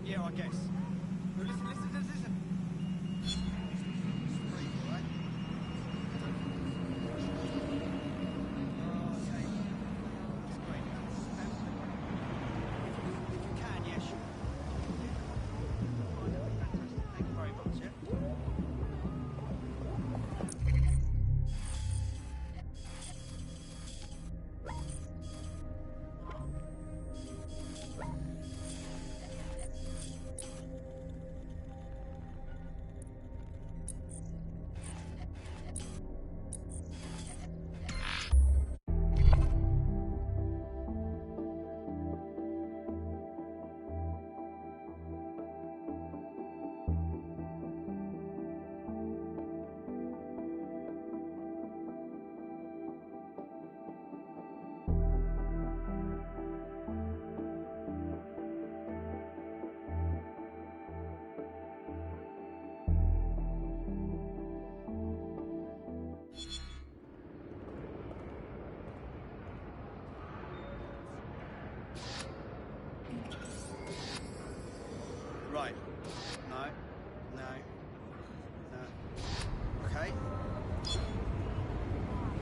Yeah, I guess. No, listen. Right. No. Okay.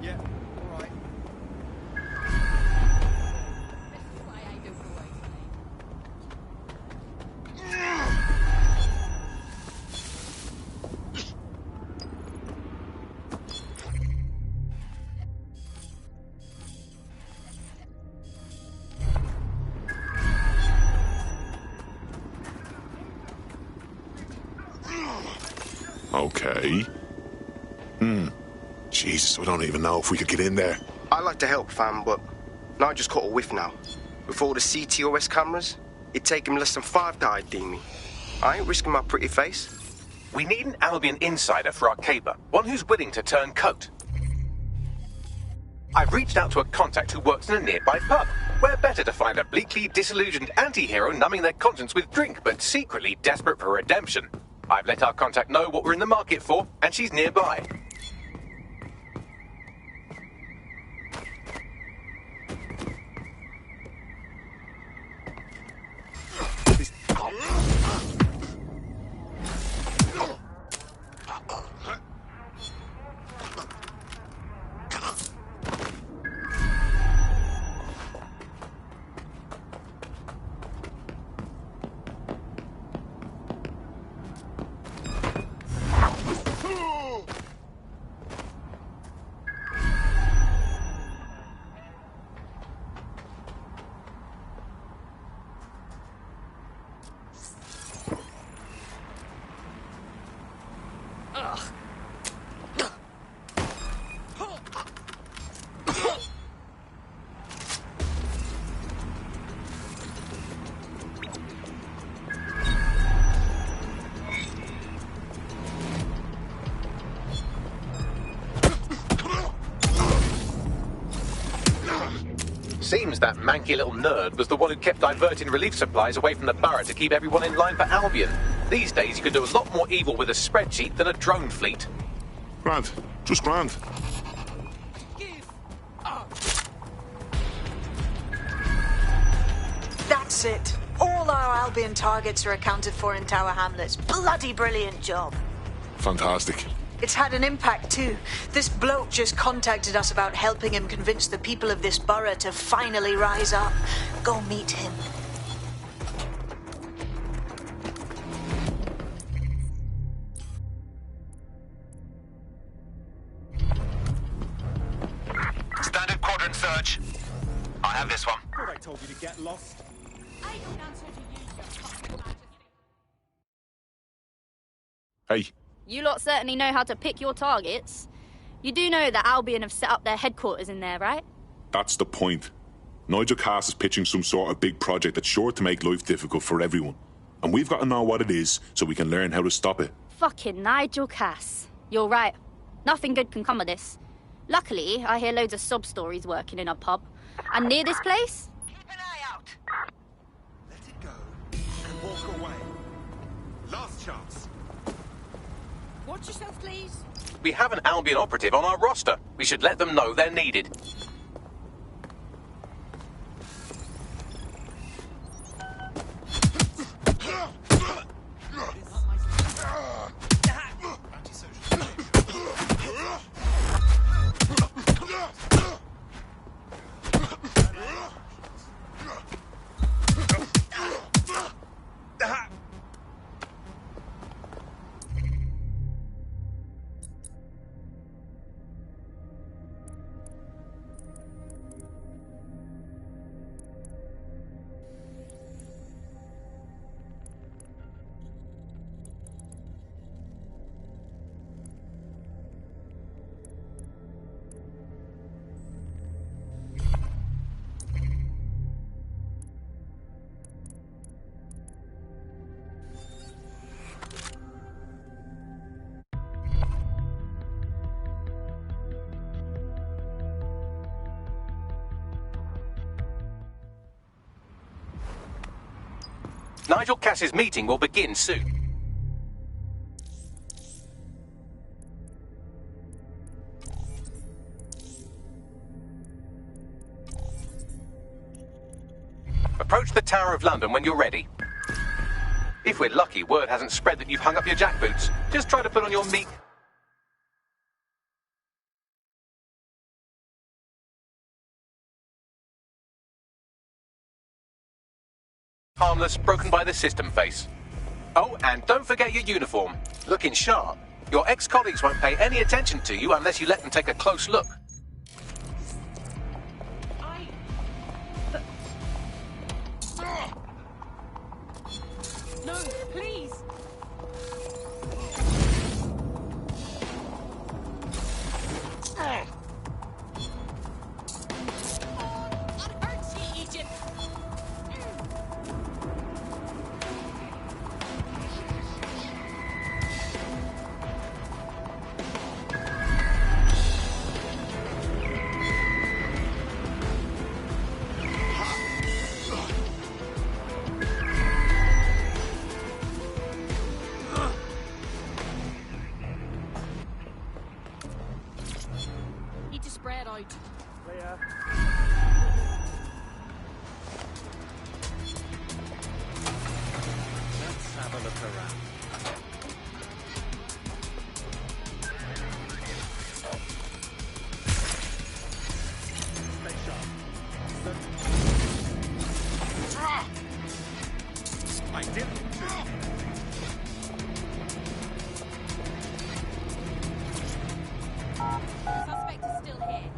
Yeah, all right. This is why I don't go away. Okay. Jesus, we don't even know if we could get in there. I'd like to help, fam, but I just caught a whiff now. With all the CTOS cameras, it'd take him less than 5 to ID me. I ain't risking my pretty face. We need an Albion insider for our caper, one who's willing to turn coat. I've reached out to a contact who works in a nearby pub. Where better to find a bleakly disillusioned anti-hero numbing their conscience with drink, but secretly desperate for redemption. I've let our contact know what we're in the market for, and she's nearby. Seems that manky little nerd was the one who kept diverting relief supplies away from the borough to keep everyone in line for Albion. These days you can do a lot more evil with a spreadsheet than a drone fleet. Grand. Just grand. That's it. All our Albion targets are accounted for in Tower Hamlets. Bloody brilliant job. Fantastic. It's had an impact too. This bloke just contacted us about helping him convince the people of this borough to finally rise up. Go meet him. Standard quadrant search. I have this one. Thought I told you to get lost. I don't answer to you, you fucking majesty. Hey. You lot certainly know how to pick your targets. You do know that Albion have set up their headquarters in there, right? That's the point. Nigel Cass is pitching some sort of big project that's sure to make life difficult for everyone. And we've got to know what it is so we can learn how to stop it. Fucking Nigel Cass. You're right. Nothing good can come of this. Luckily, I hear loads of sob stories working in a pub. And near this place? Keep an eye out. Let it go and walk away. Last chance. Watch yourself, please. We have an Albion operative on our roster. We should let them know they're needed. Nigel Cass's meeting will begin soon. Approach the Tower of London when you're ready. If we're lucky, word hasn't spread that you've hung up your jackboots. Just try to put on your meek... harmless, broken by the system face. Oh, and don't forget your uniform. Looking sharp. Your ex-colleagues won't pay any attention to you unless you let them take a close look. No, please. That hurts you, Egypt. Need to spread out. Let's have a look around. Stay sharp. I didn't. The suspect is still here.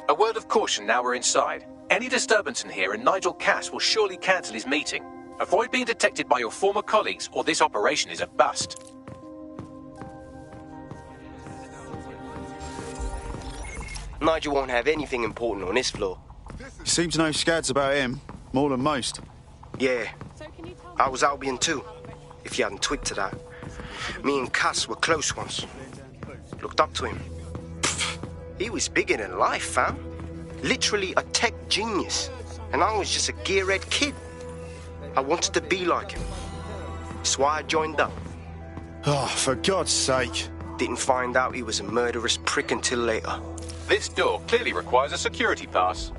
A word of caution now we're inside. Any disturbance in here and Nigel Cass will surely cancel his meeting. Avoid being detected by your former colleagues or this operation is a bust. Nigel won't have anything important on this floor. You seem to know scads about him, more than most. Yeah, So can you tell me? I was Albion too, if you hadn't twigged to that. Me and Cass were close once. Looked up to him. He was bigger than life, fam. Literally a tech genius. And I was just a gearhead kid. I wanted to be like him. That's why I joined up. Oh, for God's sake. Didn't find out he was a murderous prick until later. This door clearly requires a security pass.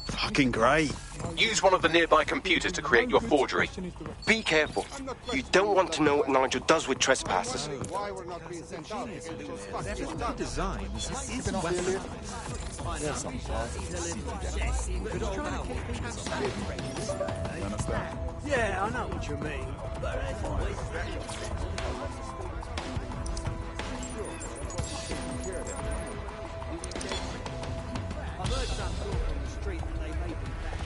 Fucking great. Use one of the nearby computers to create your forgery. Be careful. You don't want to know what Nigel does with trespassers. Designs is Western. Yeah, I know what you mean. I've heard some talk on the street that they make them back.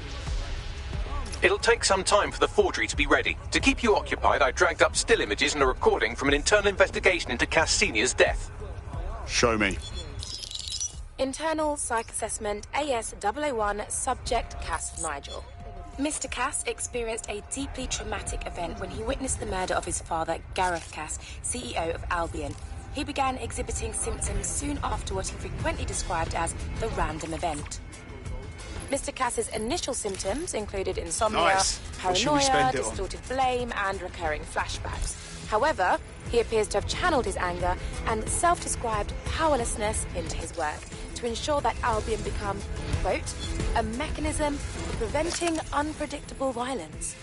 It'll take some time for the forgery to be ready. To keep you occupied, I dragged up still images and a recording from an internal investigation into Cass Sr.'s death. Show me. Internal Psych Assessment AS001 Subject Cass Nigel. Mr. Cass experienced a deeply traumatic event when he witnessed the murder of his father, Gareth Cass, CEO of Albion. He began exhibiting symptoms soon after what he frequently described as the random event. Mr. Cass's initial symptoms included insomnia, Nice. What should we paranoia, spend it on? distorted blame, and recurring flashbacks. However, he appears to have channeled his anger and self-described powerlessness into his work to ensure that Albion become, quote, a mechanism for preventing unpredictable violence.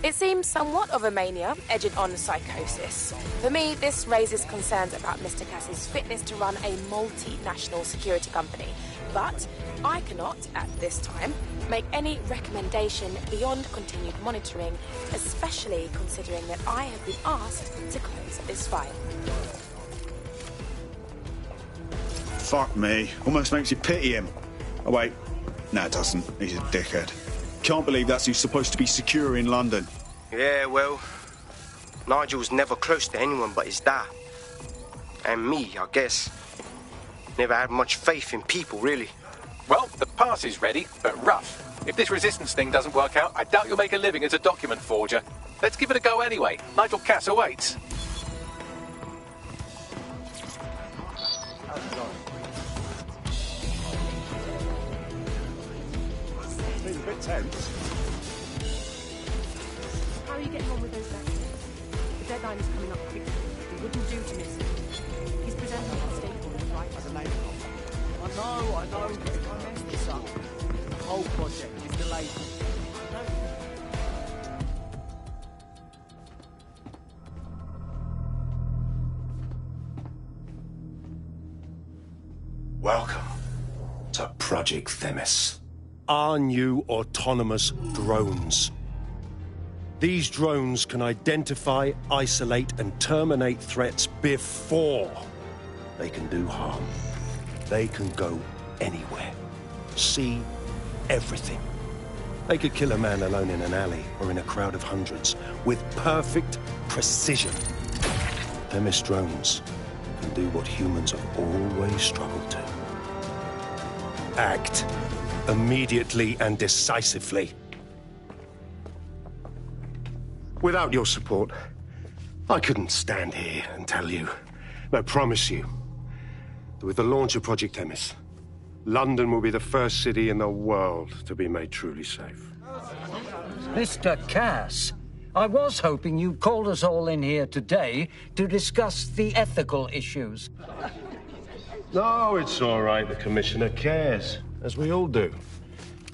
It seems somewhat of a mania, edging on psychosis. For me, this raises concerns about Mr. Cass's fitness to run a multinational security company. But I cannot, at this time, make any recommendation beyond continued monitoring, especially considering that I have been asked to close this file. Fuck me. Almost makes you pity him. Oh, wait. No, it doesn't. He's a dickhead. can't believe that's who's supposed to be secure in London. Yeah, well, Nigel's never close to anyone but his dad. And me, I guess. Never had much faith in people, really. Well, the pass is ready, but rough. If this resistance thing doesn't work out, I doubt you'll make a living as a document forger. Let's give it a go anyway. Nigel Cass awaits. Seems a bit tense. How are you getting on with those vaccines? The deadline is coming up quickly. We wouldn't do to miss it. He's presenting a stakeholder right as a name. I know, but if I mess this up, the whole project is delayed. Welcome to Project Themis. Our new autonomous drones. These drones can identify, isolate, and terminate threats before they can do harm. They can go anywhere, see everything. They could kill a man alone in an alley or in a crowd of hundreds with perfect precision. Themis drones can do what humans have always struggled to. Act immediately and decisively. Without your support, I couldn't stand here and tell you, I promise you, that with the launch of Project Themis, London will be the first city in the world to be made truly safe. Mr. Cass, I was hoping you'd called us all in here today to discuss the ethical issues. No, it's all right. The Commissioner cares, as we all do.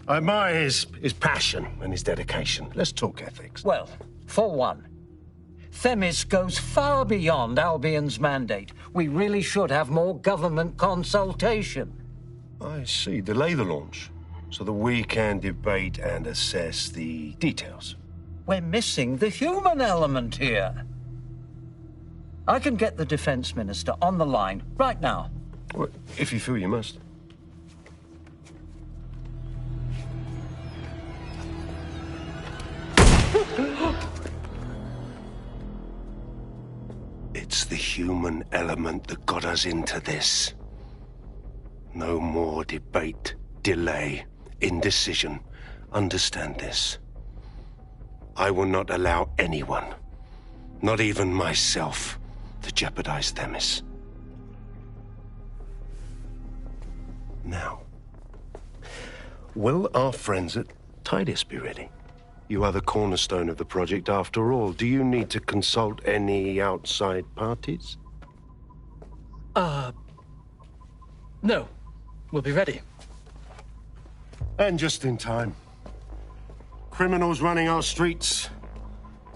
I admire his passion and his dedication. Let's talk ethics. Well, for one, Themis goes far beyond Albion's mandate. We really should have more government consultation. I see. Delay the launch so that we can debate and assess the details. We're missing the human element here. I can get the Defense Minister on the line right now. Well, if you feel you must. It's the human element that got us into this. No more debate, delay, indecision. Understand this. I will not allow anyone, not even myself, to jeopardize Themis. Now, will our friends at Tidus be ready? You are the cornerstone of the project after all. Do you need to consult any outside parties? No. We'll be ready. And just in time. Criminals running our streets.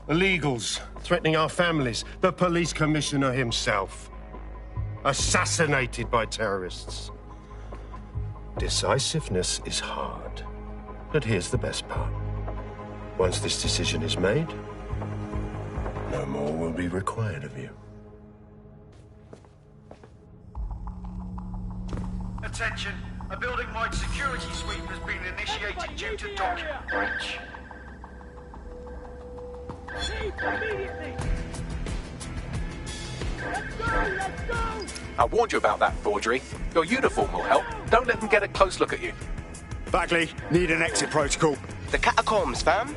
Illegals threatening our families. The police commissioner himself. Assassinated by terrorists. Decisiveness is hard. But here's the best part. Once this decision is made, no more will be required of you. Attention, a building-wide security sweep has been initiated due to document breach. Let's go! I warned you about that forgery. Your uniform will help. Don't let them get a close look at you. Bagley, need an exit protocol. The catacombs, fam.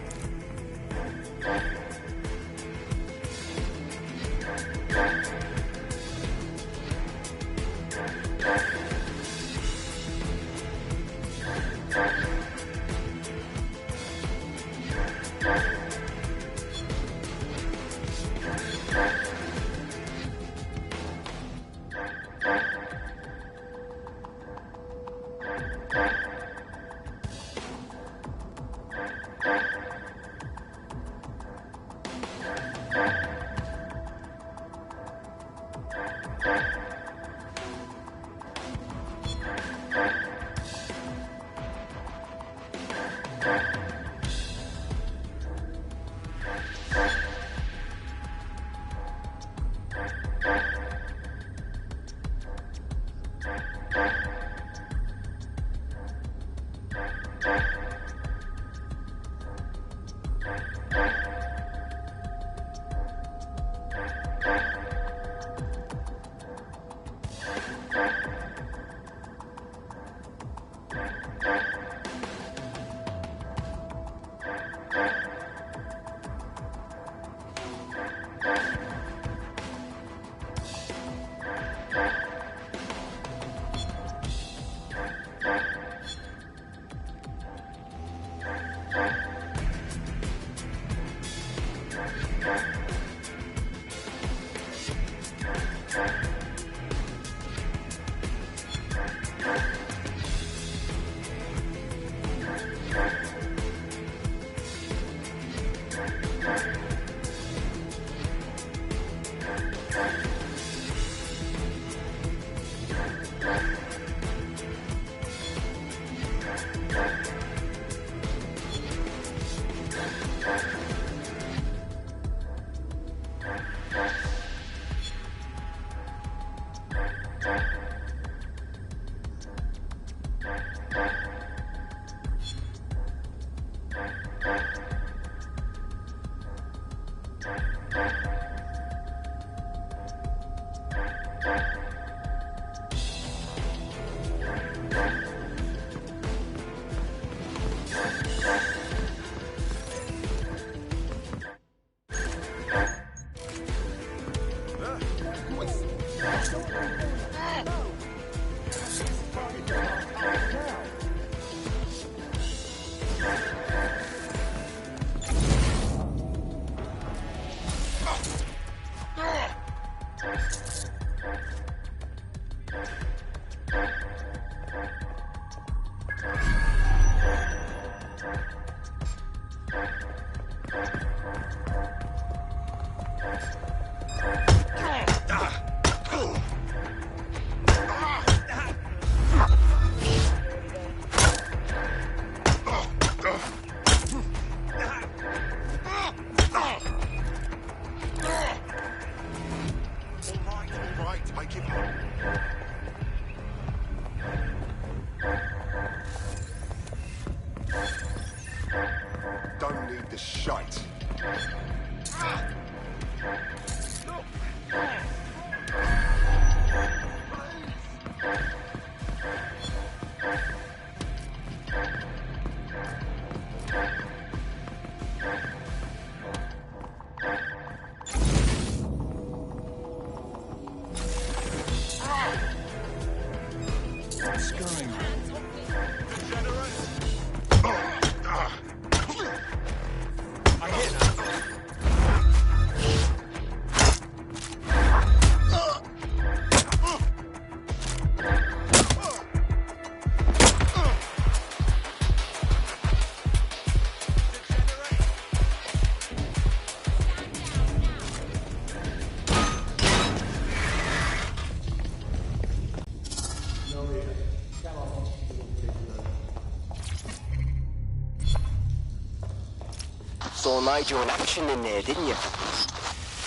Saw Nigel in action in there, didn't you?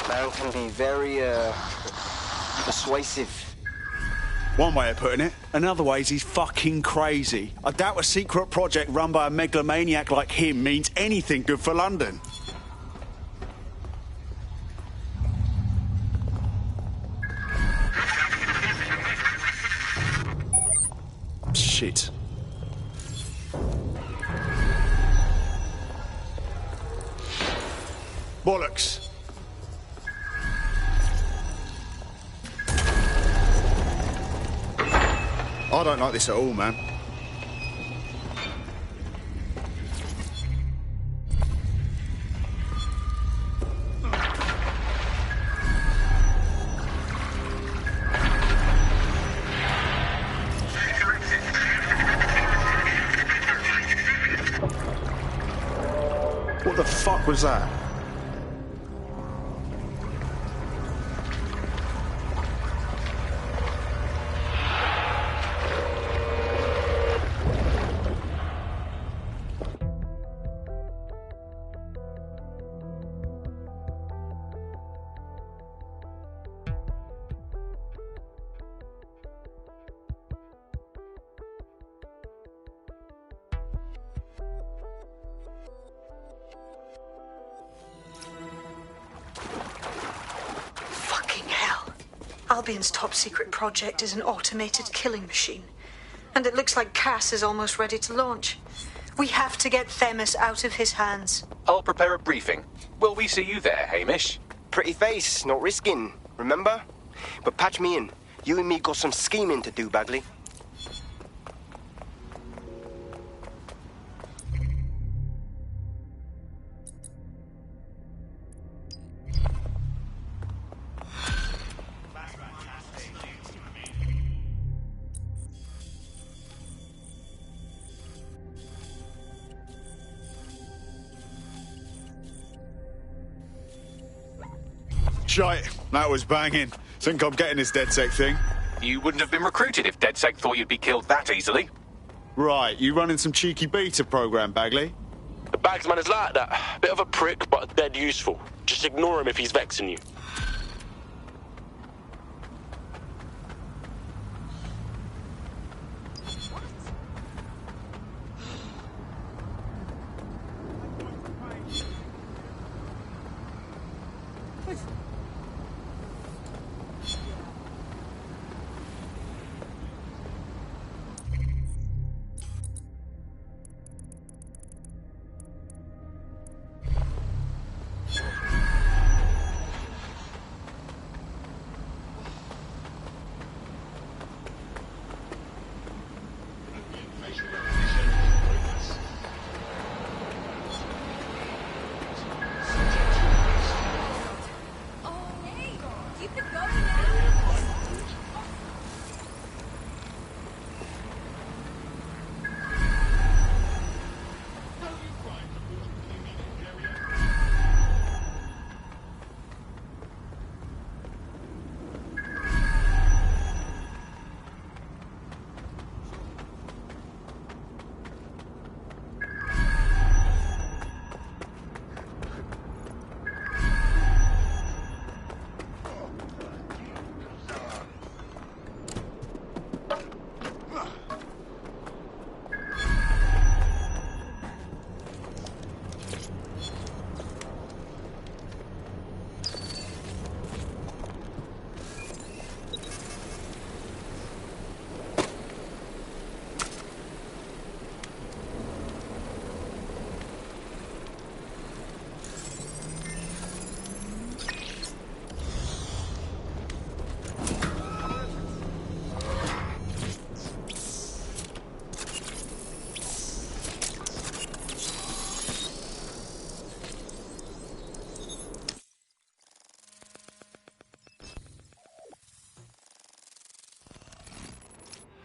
Man can be very, persuasive. One way of putting it. Another way is he's fucking crazy. I doubt a secret project run by a megalomaniac like him means anything good for London. Shit. Bollocks. I don't like this at all, man. What the fuck was that? Albion's top secret project is an automated killing machine. And it looks like Cass is almost ready to launch. We have to get Themis out of his hands. I'll prepare a briefing. Will we see you there, Hamish? Pretty face, not risking, remember? But patch me in. You and me got some scheming to do, Bagley. Shite, that was banging. Think I'm getting this DedSec thing? You wouldn't have been recruited if DedSec thought you'd be killed that easily. Right, you running some cheeky beta program, Bagley? The Bagsman is like that. Bit of a prick, but dead useful. Just ignore him if he's vexing you.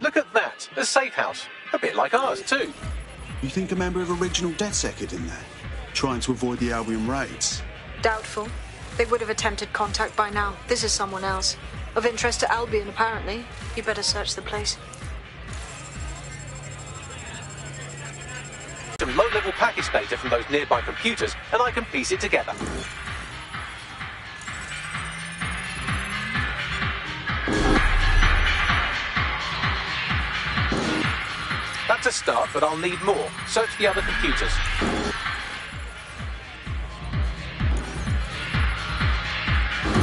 Look at that, a safe house. A bit like ours, too. You think a member of original DedSec is in there? Trying to avoid the Albion raids? Doubtful. They would have attempted contact by now. This is someone else. Of interest to Albion, apparently. You better search the place. Some low-level package data from those nearby computers, and I can piece it together. That's a start, but I'll need more. Search the other computers.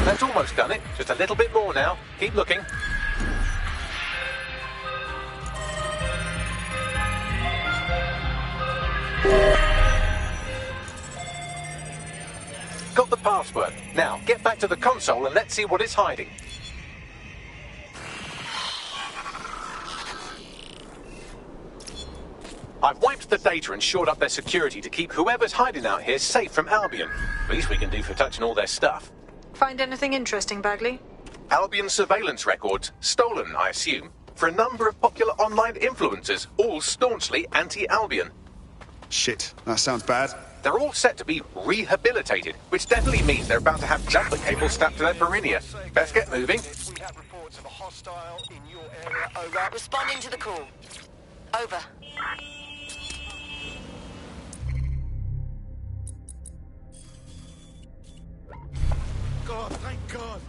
That's almost done it. Just a little bit more now. Keep looking. Got the password. Now, get back to the console and let's see what it's hiding. I've wiped the data and shored up their security to keep whoever's hiding out here safe from Albion. Least we can do for touching all their stuff. Find anything interesting, Bagley? Albion surveillance records, stolen, I assume, for a number of popular online influencers, all staunchly anti-Albion. Shit, that sounds bad. They're all set to be rehabilitated, which definitely means they're about to have jumper cables strapped to their perineum. Best get moving. We have reports of a hostile in your area. Over. Responding to the call. Over. God, thank God.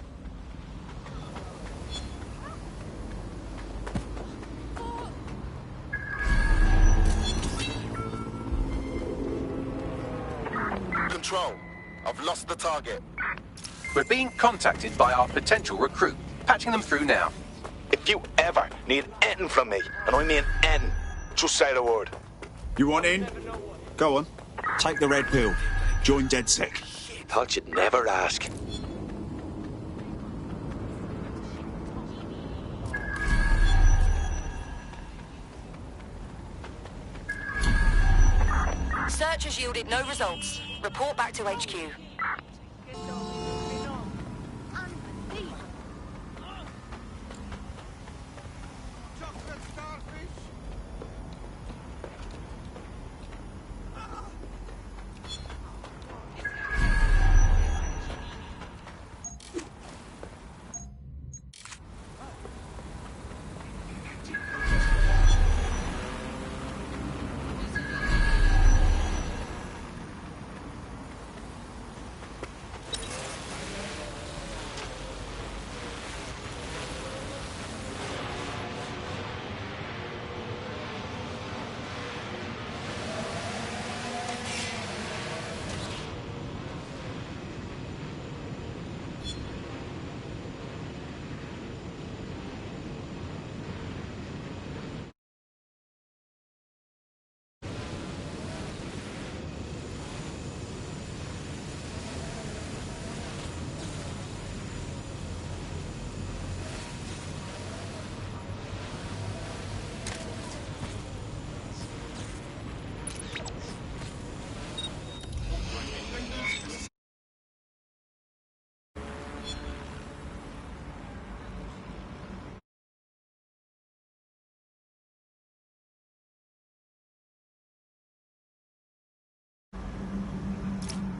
Control. I've lost the target. We're being contacted by our potential recruit. Patching them through now. If you ever need anything from me, and I mean anything, just say the word. You want in? Go on. Take the red pill. Join DedSec. Thought you'd never ask. Search has yielded no results. Report back to HQ.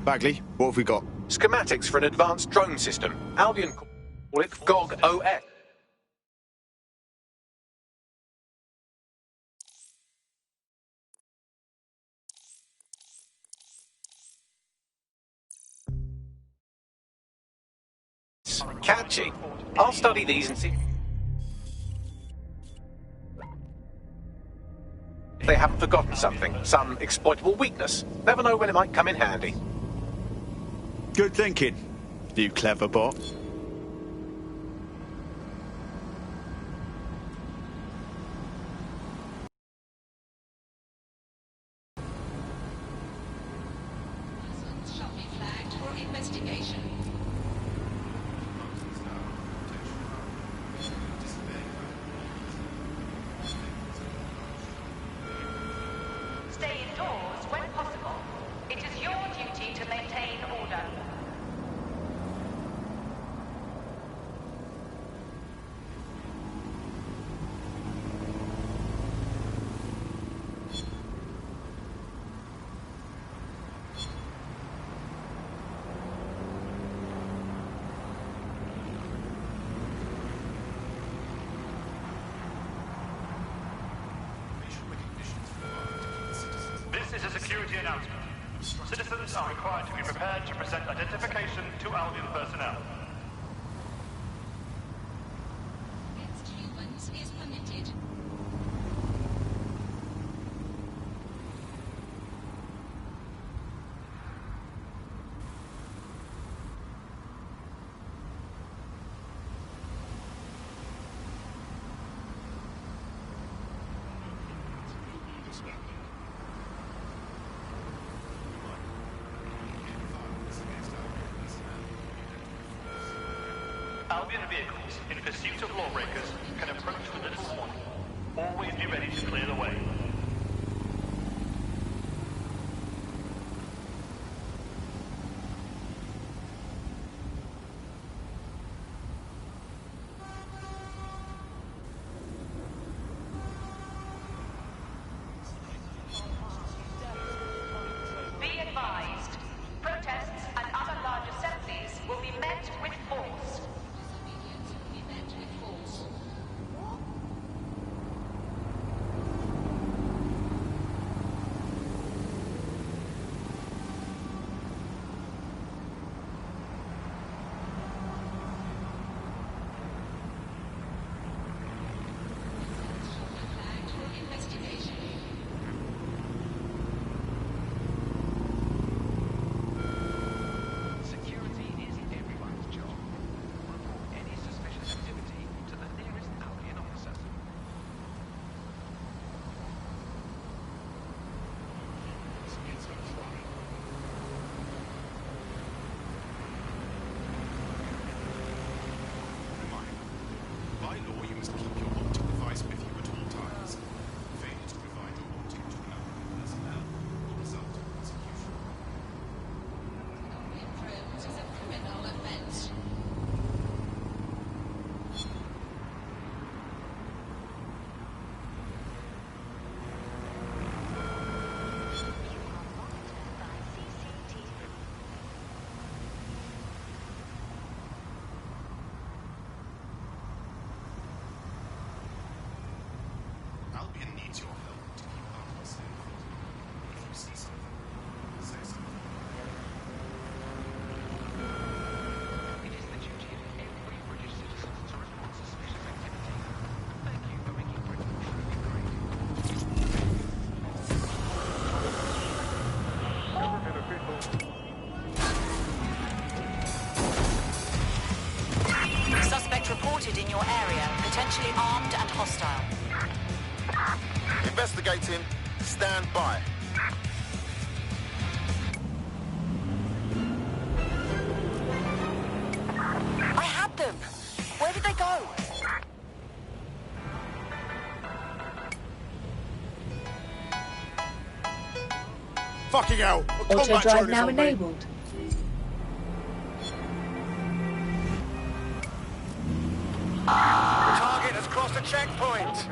Bagley, what have we got? Schematics for an advanced drone system. Albion call it GOG OS. Catchy. I'll study these and see if they haven't forgotten something, some exploitable weakness. Never know when it might come in handy. Good thinking, you clever bot. Shall be flagged for investigation. Stay indoors when possible. It is your duty to maintain order. This is a security announcement. Citizens are required to be prepared to present identification to Albion personnel. Against humans is permitted. Albion vehicles in pursuit of lawbreakers can approach with little warning. Always be ready to clear the way. Be advised, protests and other large assemblies will be met with force. Security is everyone's job. Report any suspicious activity to the nearest Albion officer. By law, you must keep your optic device with you at all times. Failure to provide your optic to an Albion personnel will result in prosecution. Drones is a criminal offense. Albion needs your help to keep Albion safe. If you see something, say something. It is the duty of every British citizen to report suspicious activity. Thank you for making Britain truly great. Suspect reported in your area, potentially armed and hostile. Investigating. Stand by. I had them! Where did they go? Fucking hell! A Auto combat drive drone is now on me. enabled. Target has crossed a checkpoint.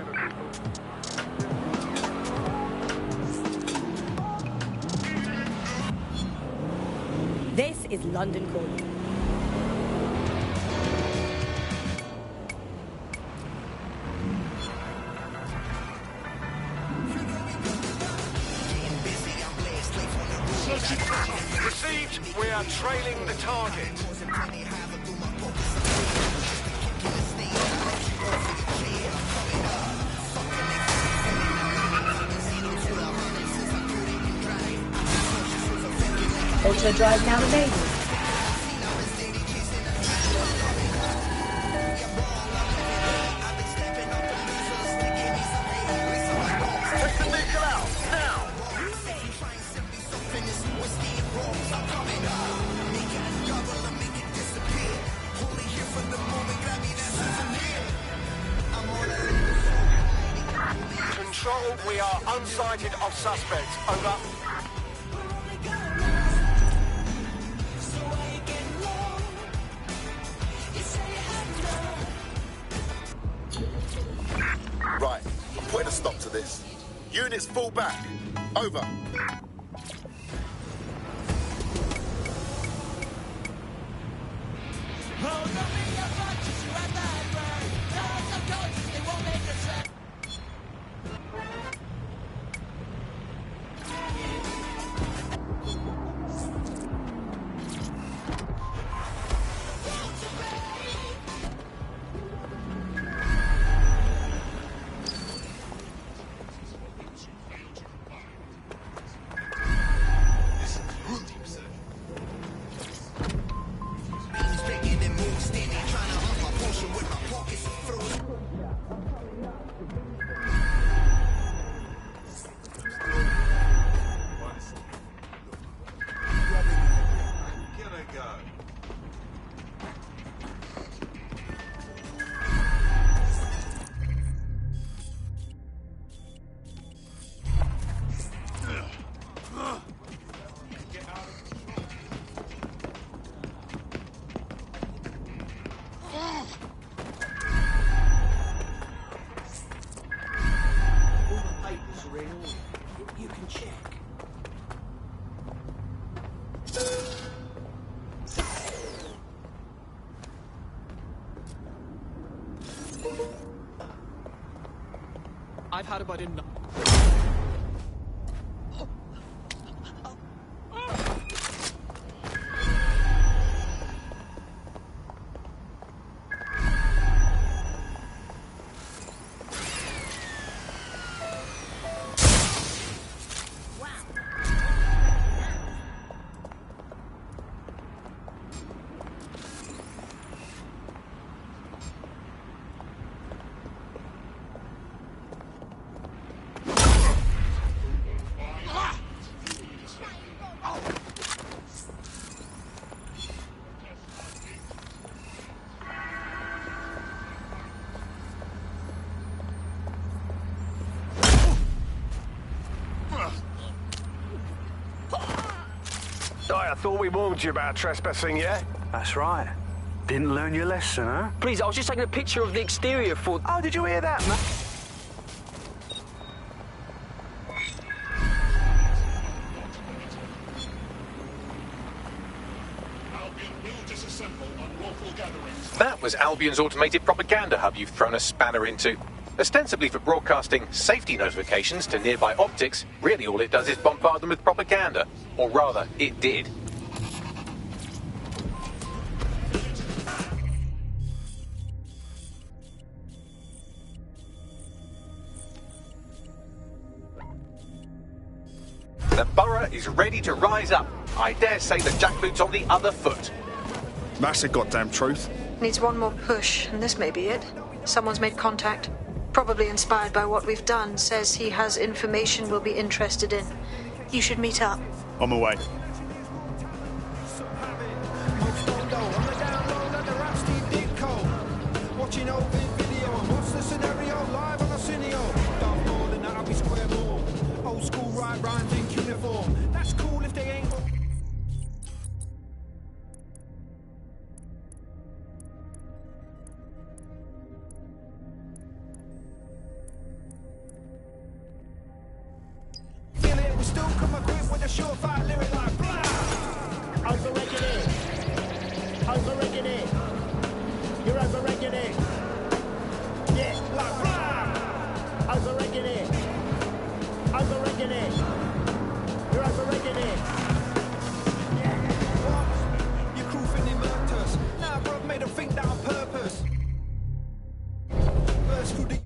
This is London Calling. Received. We are trailing the target. Ultra drive now available. Take the vehicle out, now! Control, we are unsighted of suspects. Over. Right, I'm putting a stop to this. Units fall back. Over. You can check. I've had it, but I didn't know. I thought we warned you about trespassing, yeah? That's right. Didn't learn your lesson, huh? Please, I was just taking a picture of the exterior for... Oh, did you hear that, man? That was Albion's automated propaganda hub you've thrown a spanner into. Ostensibly for broadcasting safety notifications to nearby optics, really all it does is bombard them with propaganda. Or rather, it did. The borough is ready to rise up. I dare say the jackboot's on the other foot. That's the goddamn truth. Needs one more push, and this may be it. Someone's made contact. Probably inspired by what we've done. Says he has information we'll be interested in. You should meet up. On my way. Watching old video, what's the scenario? Live on the Cineo. Darth Maul and the Abbey Square Mall. Old school right rhymes in uniform. That's cool if they ain't. Feel it, we still come equipped with a surefire lyric like blah. Overrated. Overrigging it. You're overrigging it. Yeah, like blah. Overrigging it. Overrigging it. You're overrigging it. Yeah. What? Your crew think they murked us. Nah, bro, made them think that on purpose. Burst through the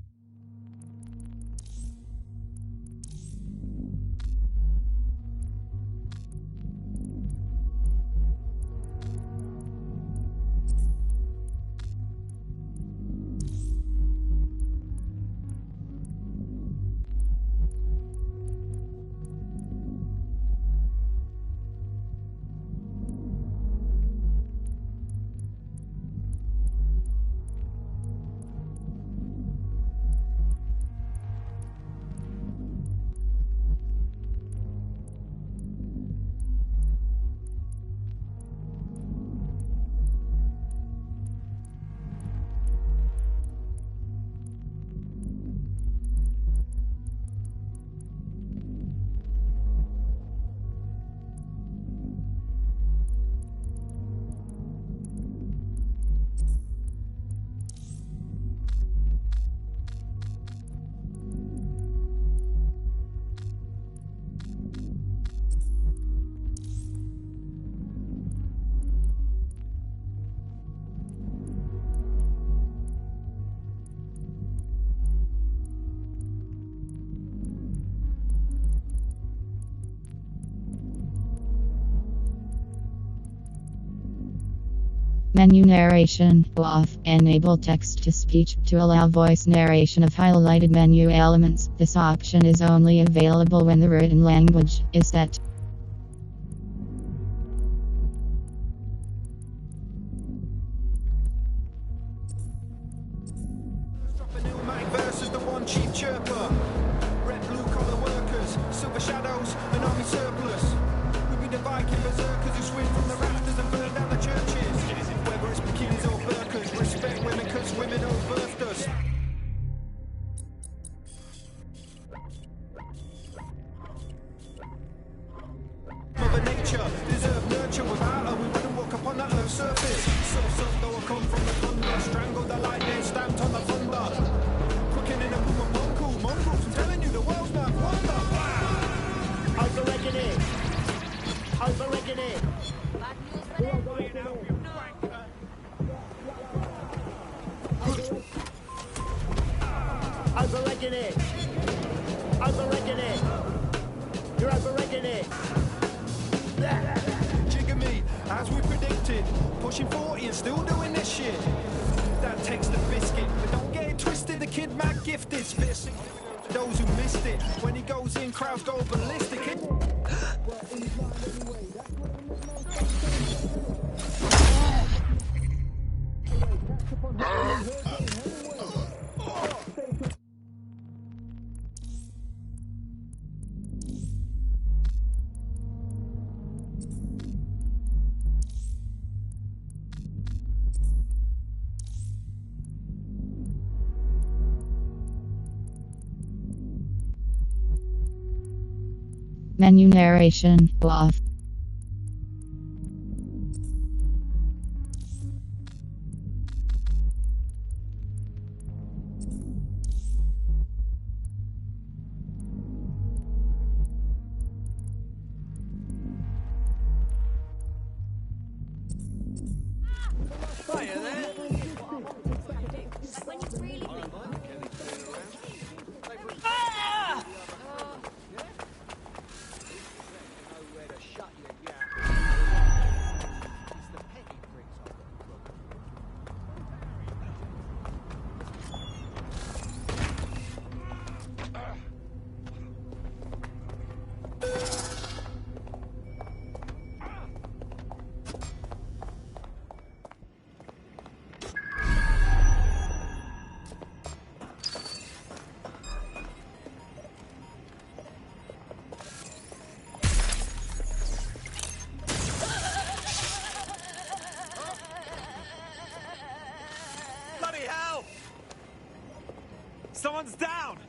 Menu narration off. Enable text to speech to allow voice narration of highlighted menu elements. This option is only available when the written language is set. versus the one cheap chirper. Red blue collar workers, silver shadows, and army surplus. We be the Viking berserkers who swing from the rafters and burn down the churches. Whether it's bikinis or burkas, respect women cause women have birthed us. Mother Nature deserve nurture. Without her we wouldn't walk upon that earth's surface. So soft though I come from the thunder, strangled the lightning, stamped on the thunder. Cooking in a room of mongrels, I'm telling you the world's not wonder. Overrigging it. Overrigging it. Overrigging it. Overrigging it. You're overrigging it. Jigger me, as we predicted. Pushing 40 and still doing this shit. That takes the biscuit, but don't get it twisted. The kid mad gifted. Spit those who missed it. When he goes in, crowds go ballistic. Menu narration off. Someone's down!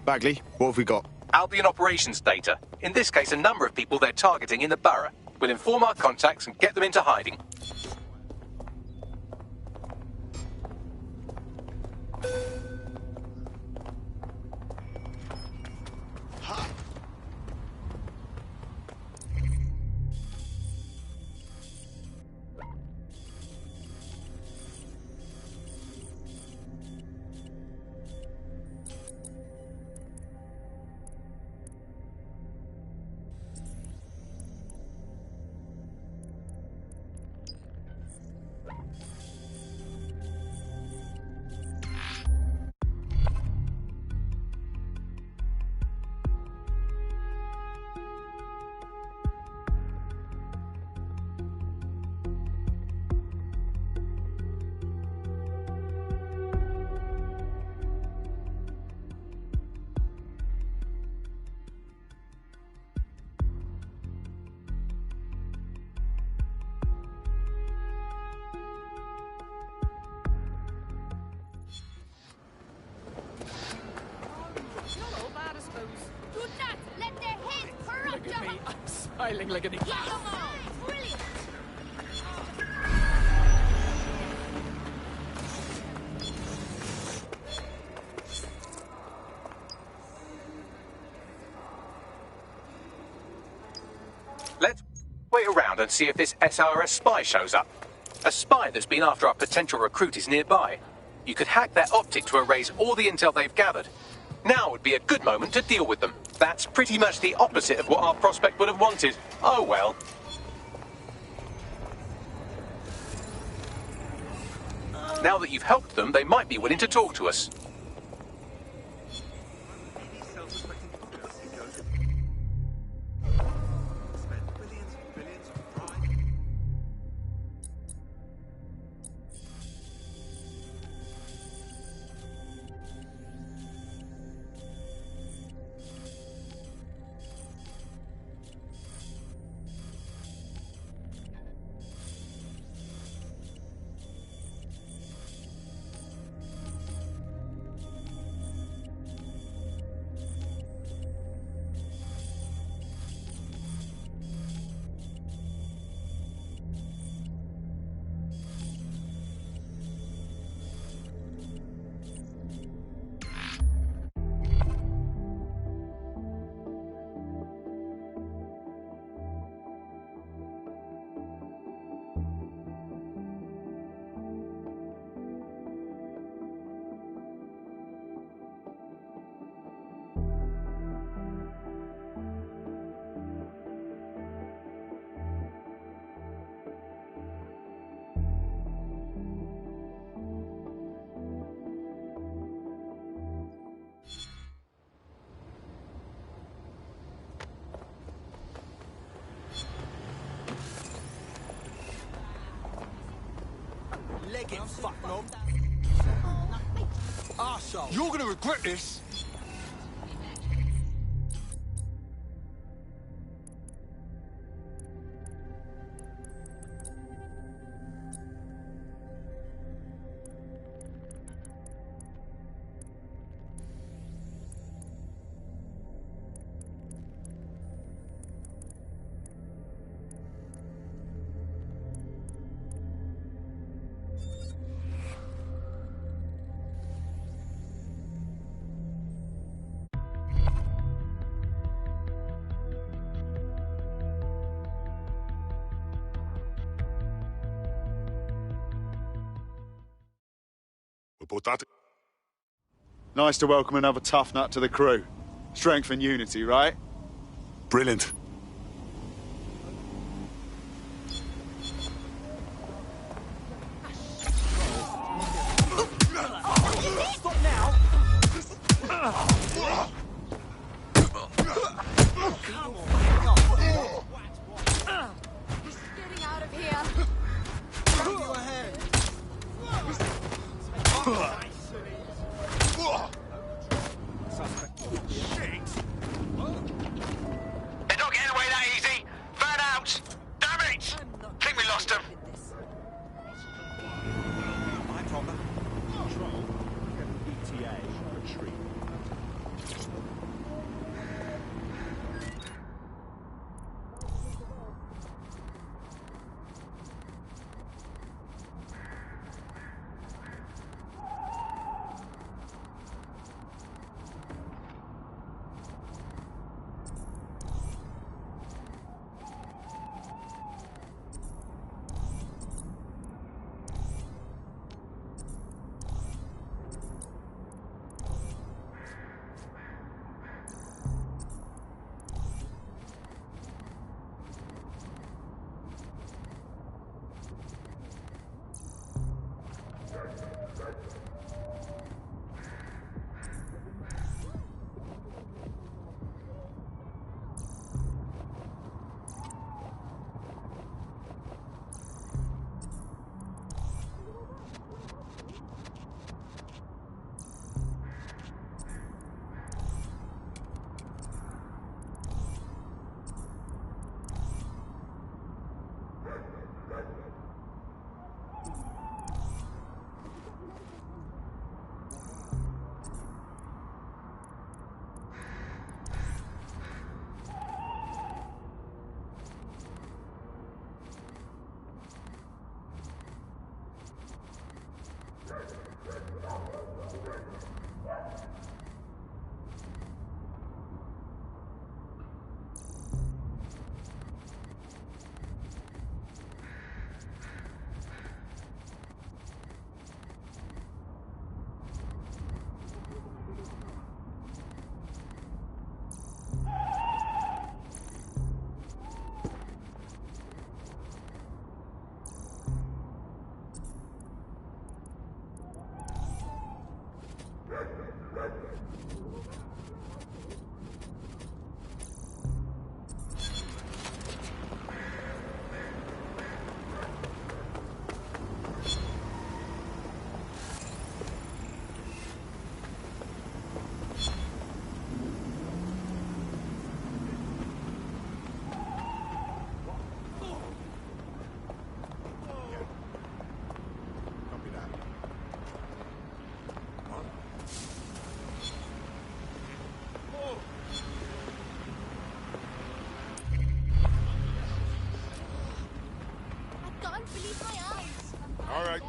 Bagley, what have we got? Albion operations data. In this case, a number of people they're targeting in the borough. We'll inform our contacts and get them into hiding. Smiling like an idiot. Brilliant. Let's wait around and see if this SRS spy shows up. A spy that's been after our potential recruit is nearby. You could hack their optic to erase all the intel they've gathered. Now would be a good moment to deal with them. That's pretty much the opposite of what our prospect would have wanted. Oh well. Now that you've helped them, they might be willing to talk to us. Leg it, fuck knob. Arsehole. You're gonna regret this. Nice to welcome another tough nut to the crew. Strength and unity, right? Brilliant. Stop now. Come on. Getting out of here. Give you a hand. They're not getting away that easy. Van out. Damn it! Think we lost him.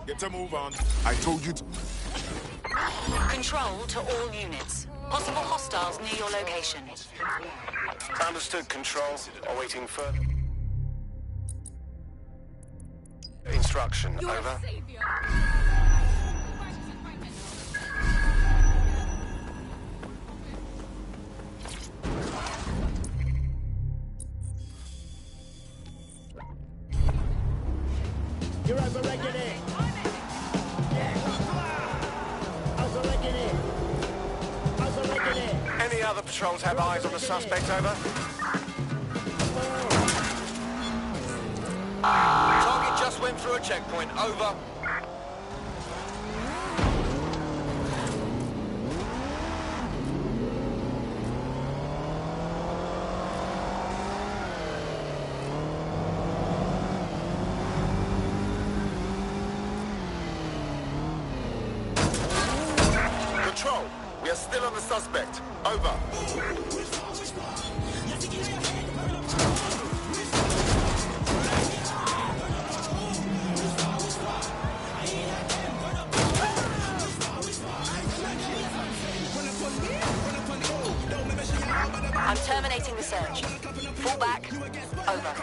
Get to move on. I told you to... Control to all units. Possible hostiles near your location. Understood, Control. Awaiting further instruction. You're Over. a savior. You're overregulated. Any other patrols have eyes on the suspect, over? Target just went through a checkpoint, over. Control, we are still on the suspect. Over. I'm terminating the search. Fall back. Over.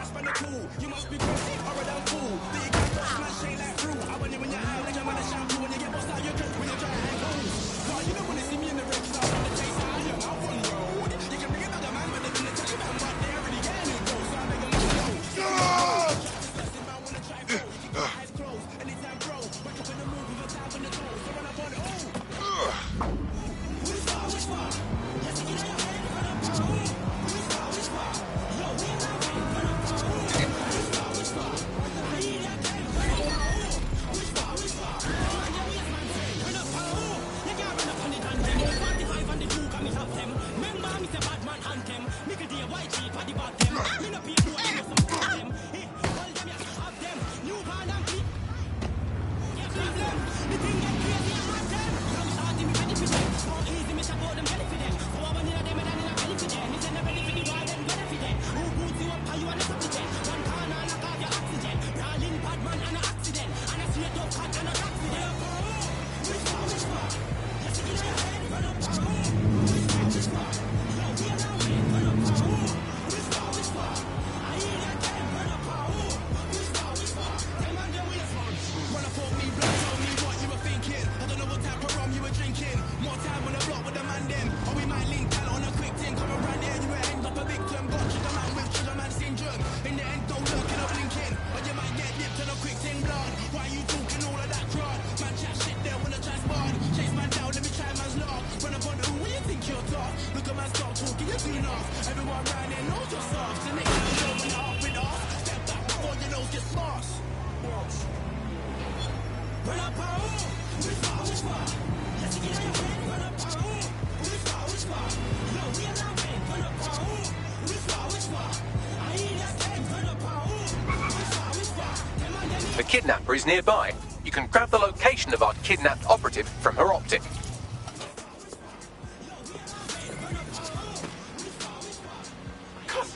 The kidnapper is nearby. You can grab the location of our kidnapped operative from her optic.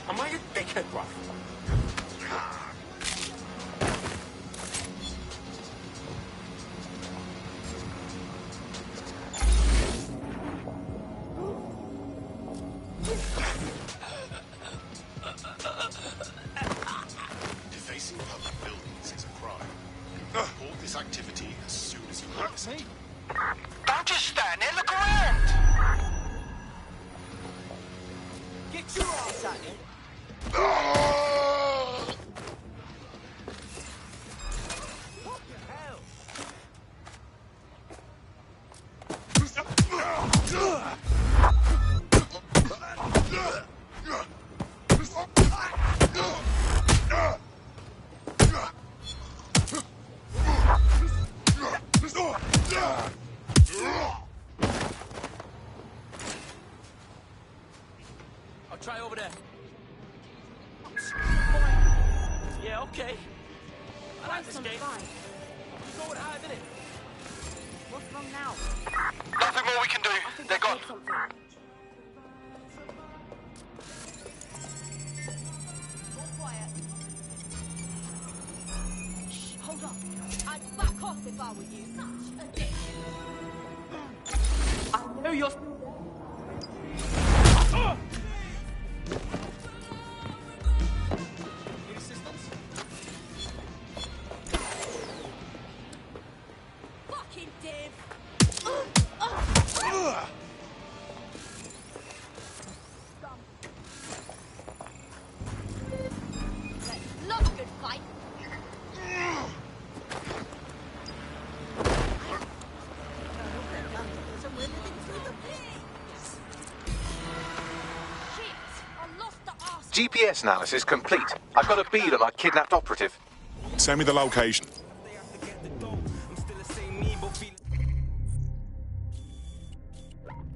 Am I a dickhead, bruv? activity as soon as you notice it. Don't just stand there, look around! Get your ass out here! What the hell? I'll try over there. Yeah, okay. I like this game. You go with Hive, innit? What's wrong now? Nothing more we can do. They're gone. Shh, hold on. I'd back off if I were you. Such a dick. I know you're... Need assistance? Fucking div. Let's love a good fight. GPS analysis complete. I've got a bead on our kidnapped operative. Send me the location.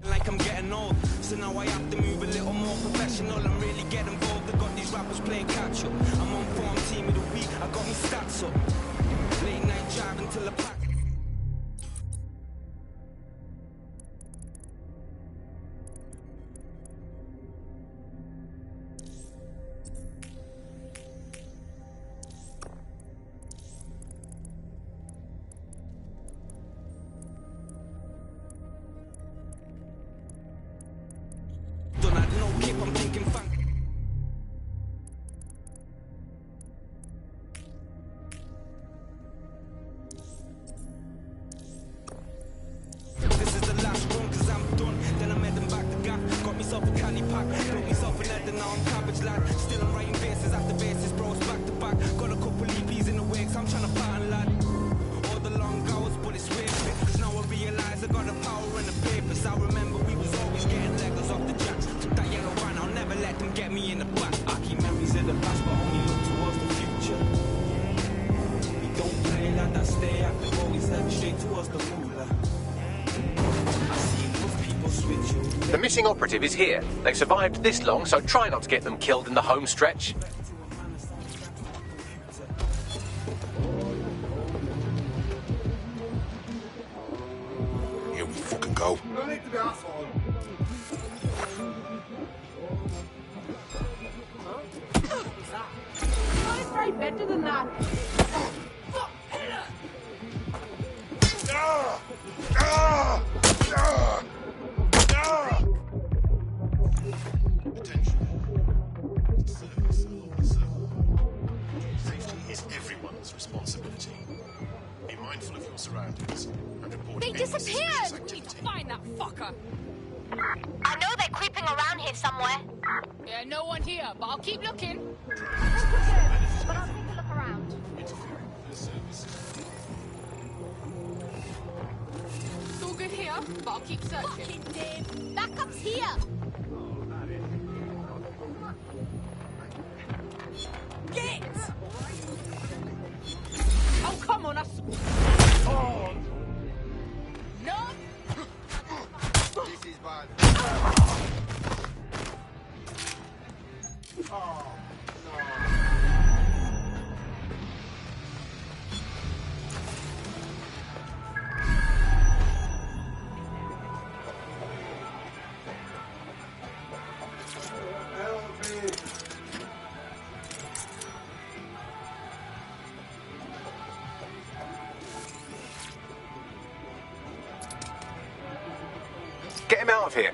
Like I'm getting old, so now I have to move a little more professional and really get involved. I got these rappers playing catch up. I'm on form team of the week, I got me stats up. Late night driving till the pack. The missing operative is here. They survived this long, so try not to get them killed in the home stretch. Here we fucking go. It's way better than that. Safety is everyone's responsibility. Be mindful of your surroundings and report They any disappeared! suspicious We need to activity. find that fucker. I know they're creeping around here somewhere. Yeah, no one here, but I'll keep looking. But I'll take a look around. Interfering with the service. It's all good here, but I'll keep searching. Fucking Dave! Backup's here! Get! Oh, come on, Oh! No! This is bad. Oh, Get him out of here.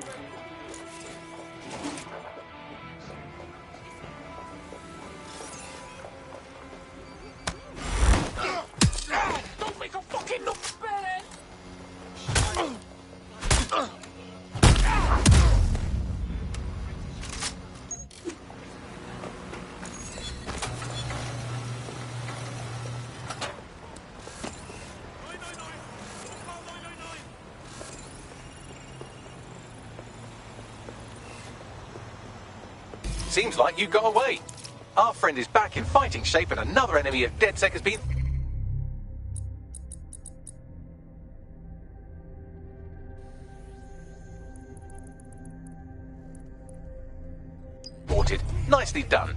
Don't make a fucking Seems like you got away. Our friend is back in fighting shape and another enemy of DedSec has been... Aborted. Nicely done.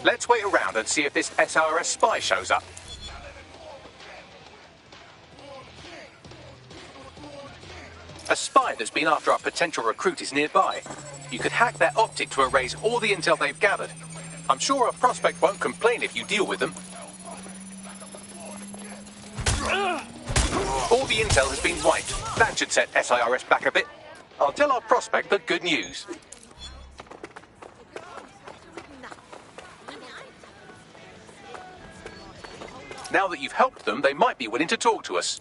Let's wait around and see if this SRS spy shows up. A spy that's been after our potential recruit is nearby. You could hack their optic to erase all the intel they've gathered. I'm sure our prospect won't complain if you deal with them. All the intel has been wiped. That should set SIRS back a bit. I'll tell our prospect the good news. Now that you've helped them, they might be willing to talk to us.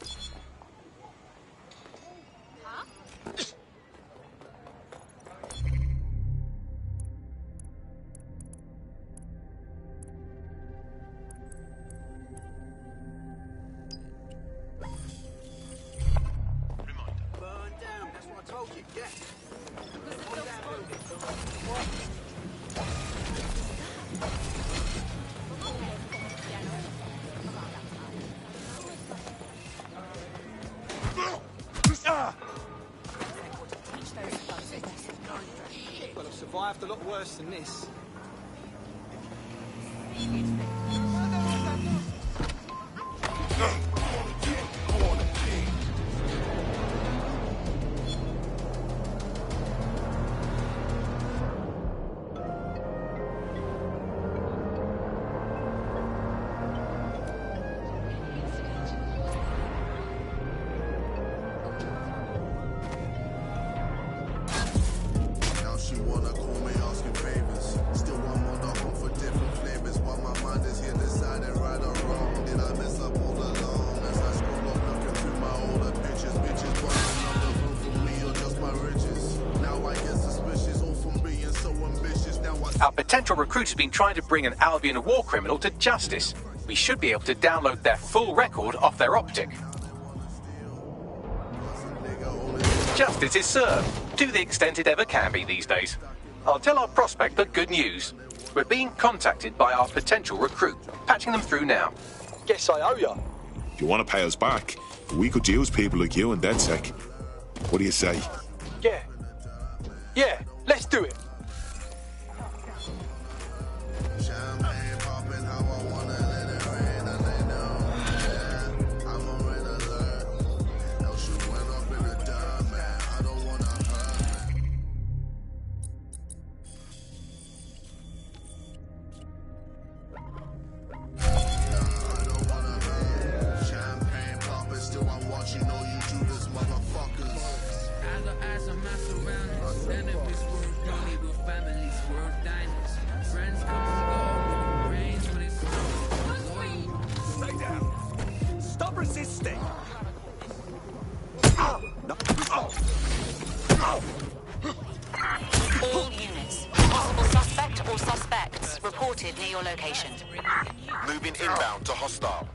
Well, I've survived a lot worse than this. Our potential recruit has been trying to bring an Albion war criminal to justice. We should be able to download their full record off their optic. Justice is served, to the extent it ever can be these days. I'll tell our prospect the good news. We're being contacted by our potential recruit. Patching them through now. Guess I owe ya. If you want to pay us back, we could use people like you in DedSec. What do you say? Yeah, let's do it. Stop resisting! All units. Possible suspect or suspect suspects reported near your location. Moving inbound to hostile.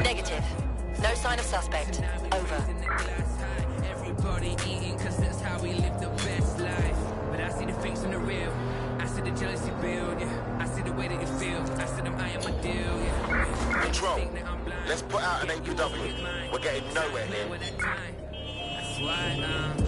Negative. No sign of suspect. Over. Everybody eating, cause that's how we live the best life. But I see the fakes in the real. I see the jealousy build, yeah. I see the way that you feel. I see them eyeing my deal, yeah. Control. Let's put out an APW. We're getting nowhere here. That's why,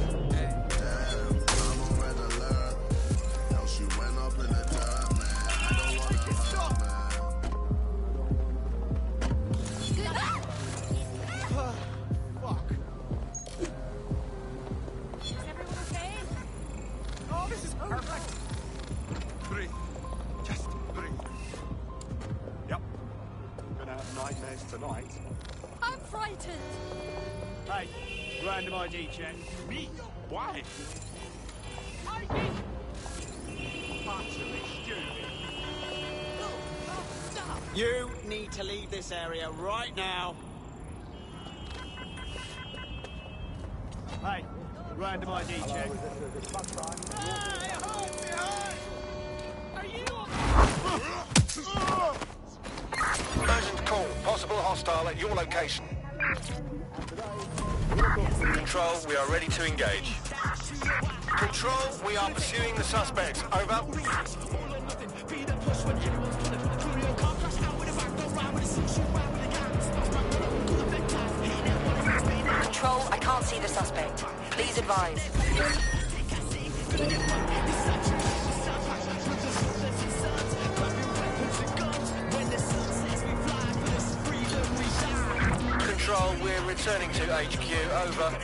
Tonight. I'm frightened. Hey, random ID check. Me? Why? You need to leave this area right now. Hey, random ID check. Urgent call. Possible hostile at your location. Control, we are ready to engage. Control, we are pursuing the suspects. Over. Control, I can't see the suspect. Please advise. Control, we're returning to HQ. Over.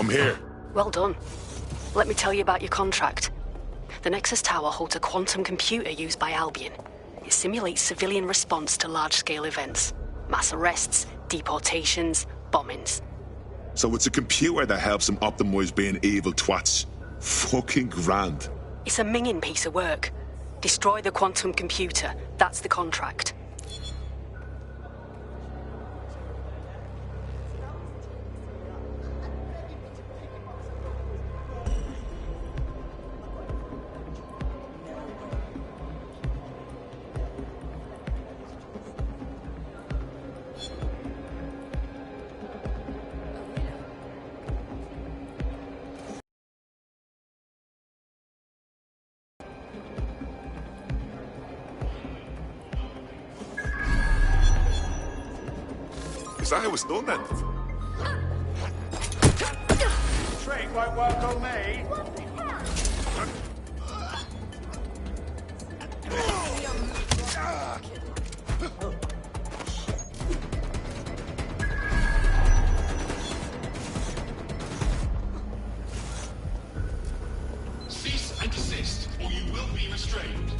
I'm here. Well done. Let me tell you about your contract. The Nexus Tower holds a quantum computer used by Albion. It simulates civilian response to large-scale events. Mass arrests, deportations, bombings. So it's a computer that helps them optimize being evil twats. Fucking grand. It's a minging piece of work. Destroy the quantum computer. That's the contract. Is that how it's done then? Trick won't work on me. Cease and desist, or you will be restrained.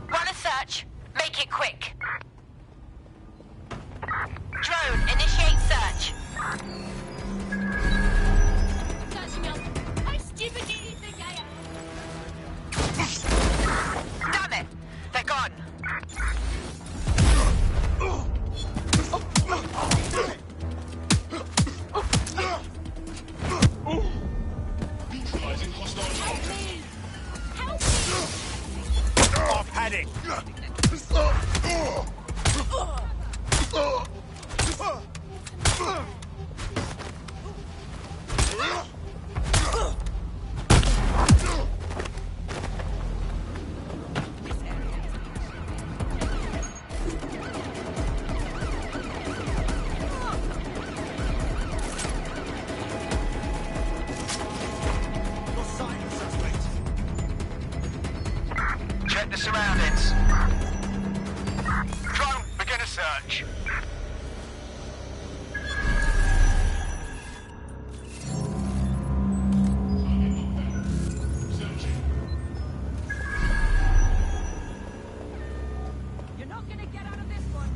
Run a search. Make it quick. Drone, initiate search. Damn it! They're gone. Neutralizing hostile target. Off heading. Check the surroundings. Drone, begin a search. You're not gonna get out of this one.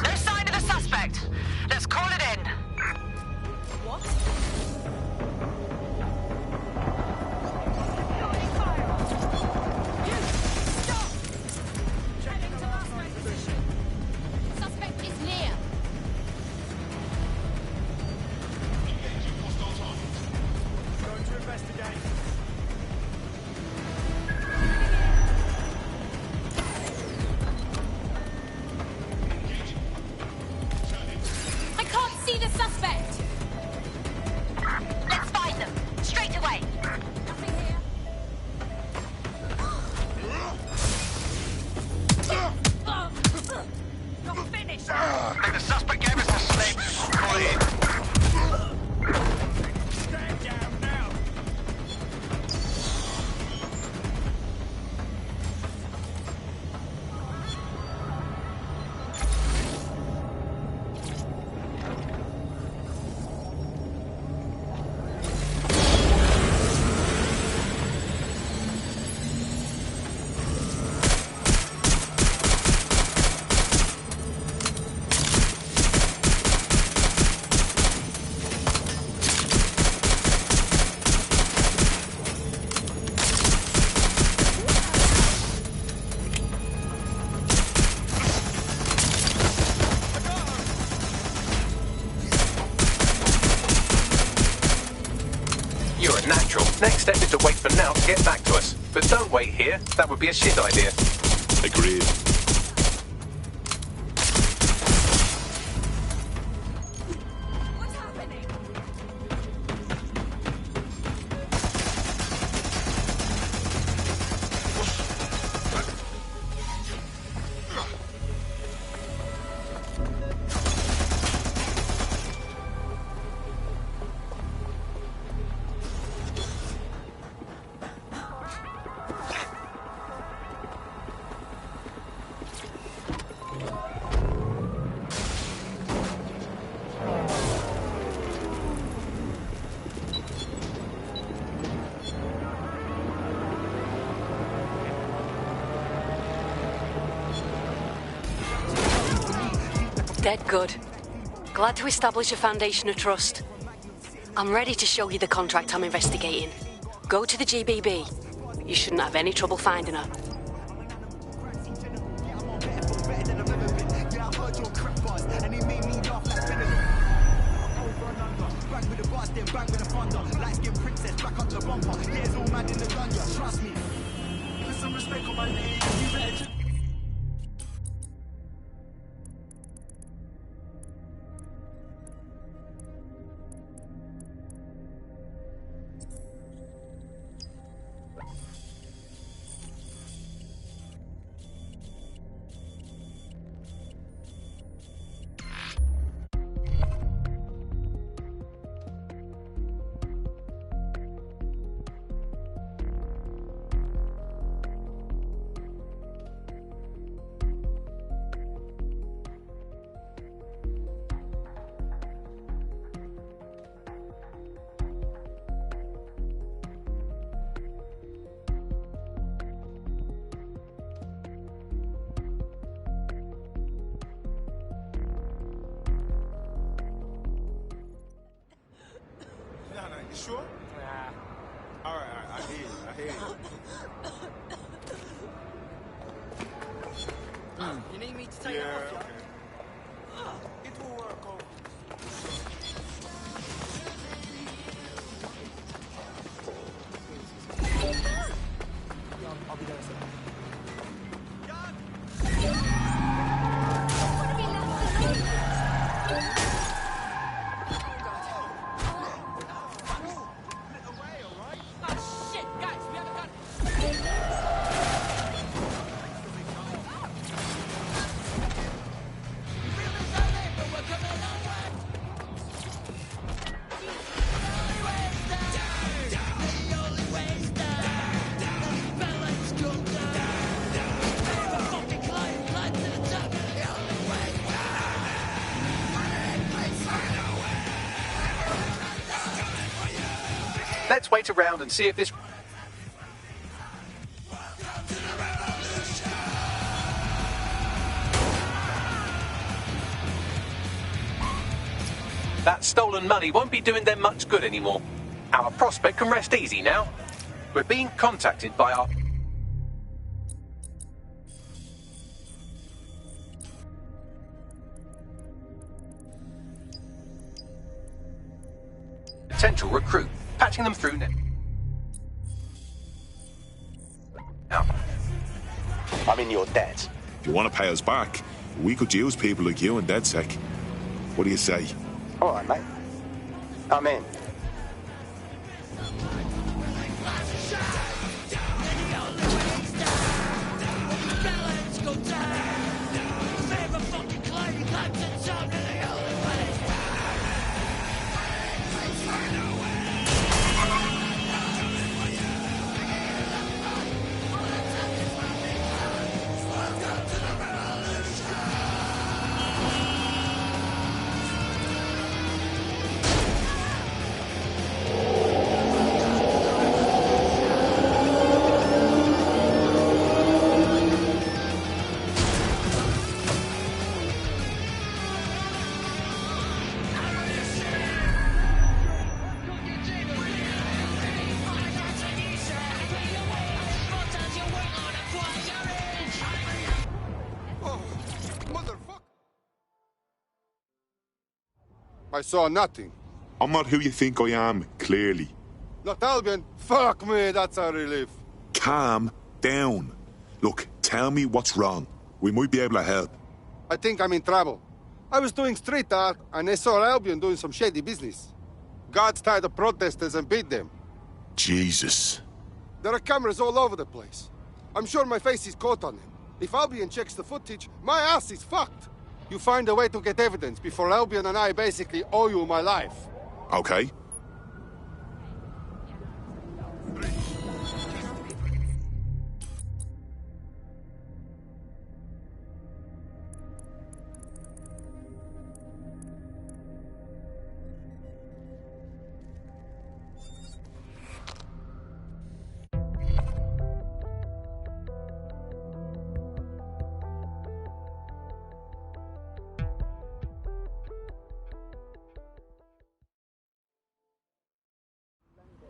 No sign of the suspect. Let's call it in. What? Suspect is near. Going to investigate. I can't see the suspect. Let's find them. Straight away. Nothing here. You're finished. I think the suspect gave us the slip. Call it in. Stand down now. You're a natural. Next step is to wait for Now to get back to us. But don't wait here. That would be a shit idea. Agreed. What's happening? Dead good. Glad to establish a foundation of trust. I'm ready to show you the contract I'm investigating. Go to the GBB. You shouldn't have any trouble finding her. sure? All right, I hear you. You need me to take it off, Okay. It will work out. I'll be there soon. Oh shit, guys, we haven't got. Let's wait around and see if this... That stolen money won't be doing them much good anymore. Our prospect can rest easy now. We're being contacted by our... potential recruit, patching them through now. I'm in your debt. If you want to pay us back, we could use people like you in DedSec. What do you say? All right, mate. I'm in. I saw nothing. I'm not who you think I am, clearly. Not Albion? Fuck me, that's a relief. Calm down. Look, tell me what's wrong. We might be able to help. I think I'm in trouble. I was doing street art, and I saw Albion doing some shady business. Guards tied the protesters and beat them. Jesus. There are cameras all over the place. I'm sure my face is caught on them. If Albion checks the footage, my ass is fucked. You find a way to get evidence before Albion and I basically owe you my life. Okay.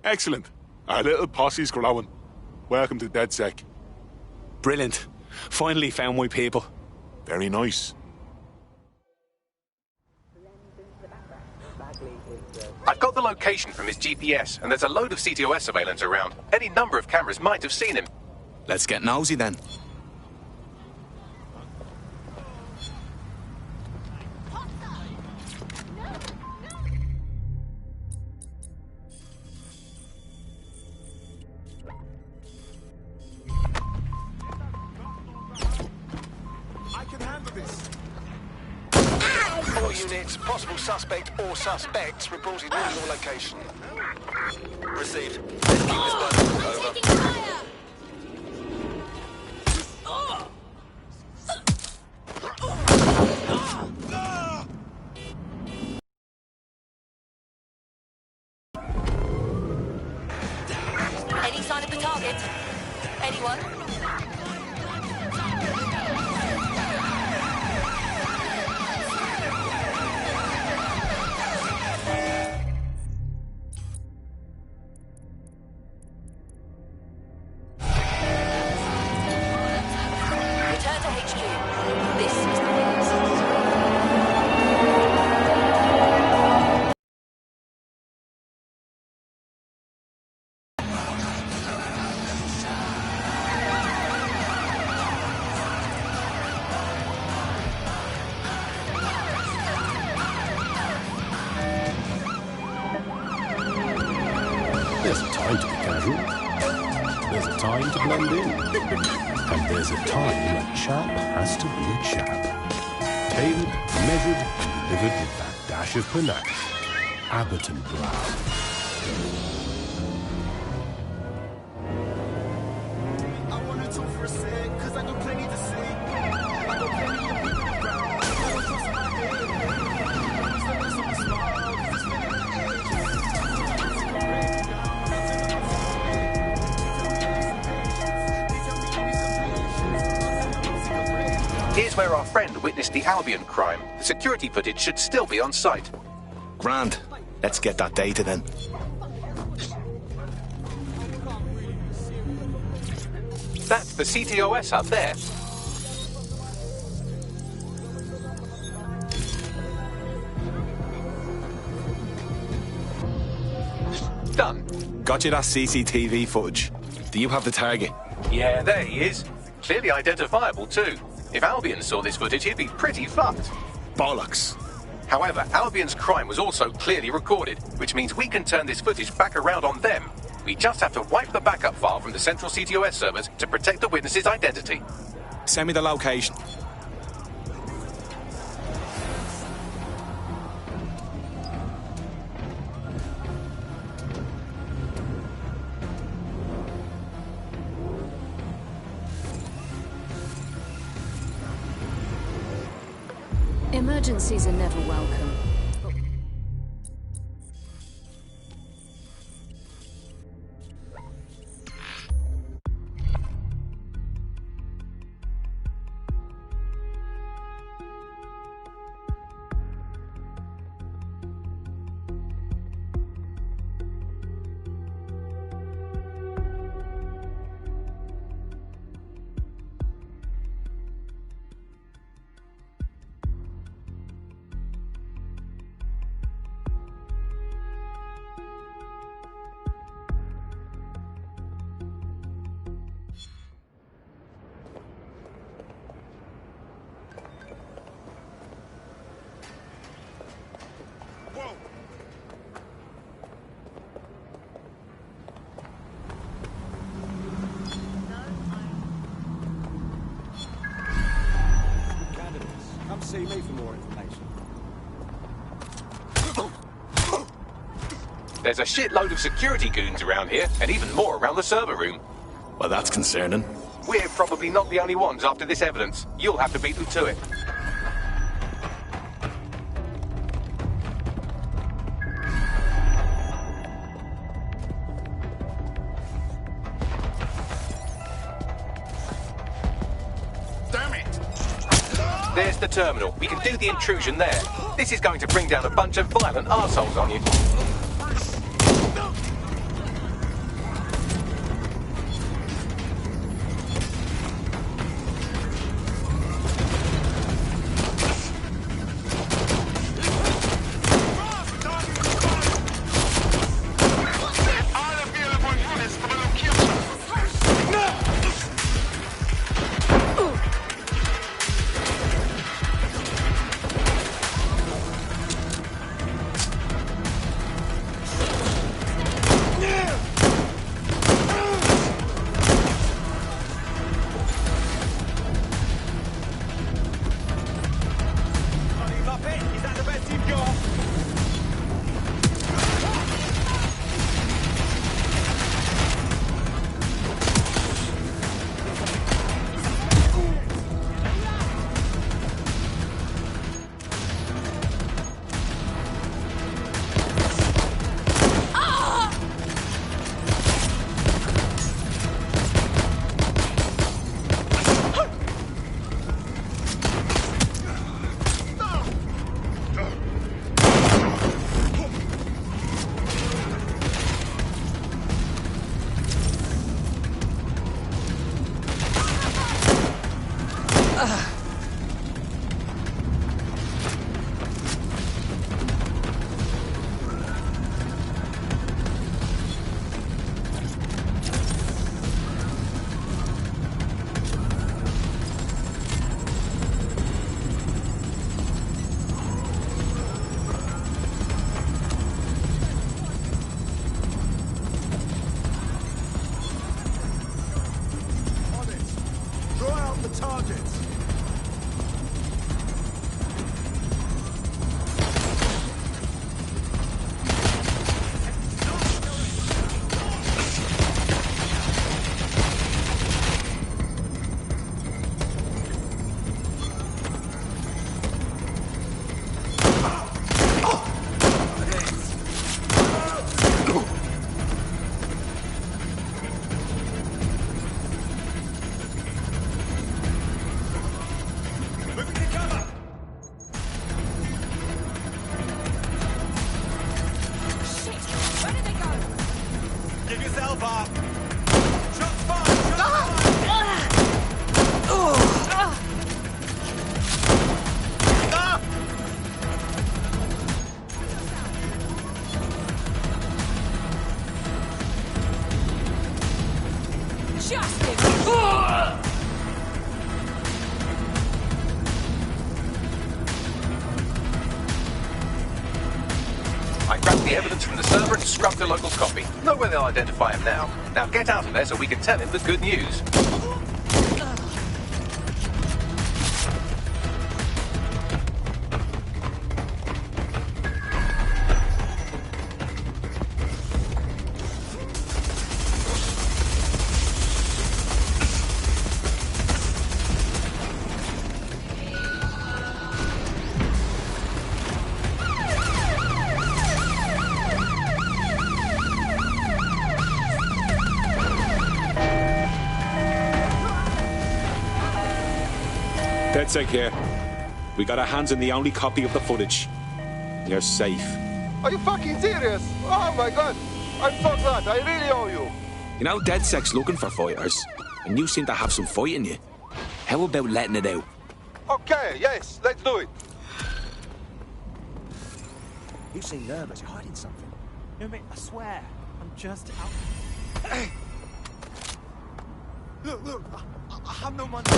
Excellent. Our little posse's growing. Welcome to DedSec. Brilliant. Finally found my people. Very nice. I've got the location from his GPS, and there's a load of CTOS surveillance around. Any number of cameras might have seen him. Let's get nosy then. All units, possible suspect or suspects reported near your location. Received. Let's keep this burning. Over. Any sign of the target? Anyone? There's a time to blend in. And there's a time a chap has to be a chap. Tailored, measured, and delivered with that dash of panache. Abbott and Brown. Here's where our friend witnessed the Albion crime. The security footage should still be on site. Grand. Let's get that data then. That's the CTOS up there. Done. Got you that CCTV footage. Do you have the target? Yeah, there he is. Clearly identifiable too. If Albion saw this footage, he'd be pretty fucked. Bollocks. However, Albion's crime was also clearly recorded, which means we can turn this footage back around on them. We just have to wipe the backup file from the central CTOS servers to protect the witness's identity. Send me the location. Emergencies are never welcome. Come see me for more information. There's a shitload of security goons around here, and even more around the server room. Well, that's concerning. We're probably not the only ones after this evidence. You'll have to beat them to it. Damn it! There's the terminal. We can do the intrusion there. This is going to bring down a bunch of violent arseholes on you. the targets. I grabbed the evidence from the server and scrubbed the local copy. Know where they'll identify him now. Now get out of there so we can tell him the good news. DedSec here. We got our hands on the only copy of the footage. You're safe. Are you fucking serious? Oh my god! I'm so glad. I really owe you. You know, DedSec's looking for fighters, and you seem to have some fight in you. How about letting it out? Okay, yes, let's do it. You seem nervous. You're hiding something. You know what I mean? I swear. I'm just out. Hey! Look, I have no money.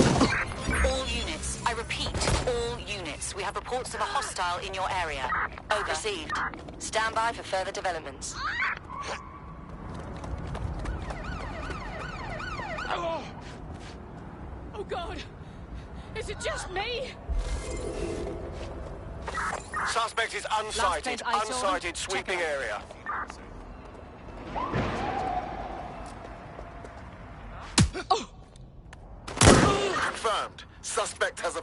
All units. I repeat, all units. We have reports of a hostile in your area. Over. Received. Stand by for further developments. Oh! Oh God! Is it just me? Suspect is unsighted. Unsighted, sweeping area. Confirmed. Suspect has a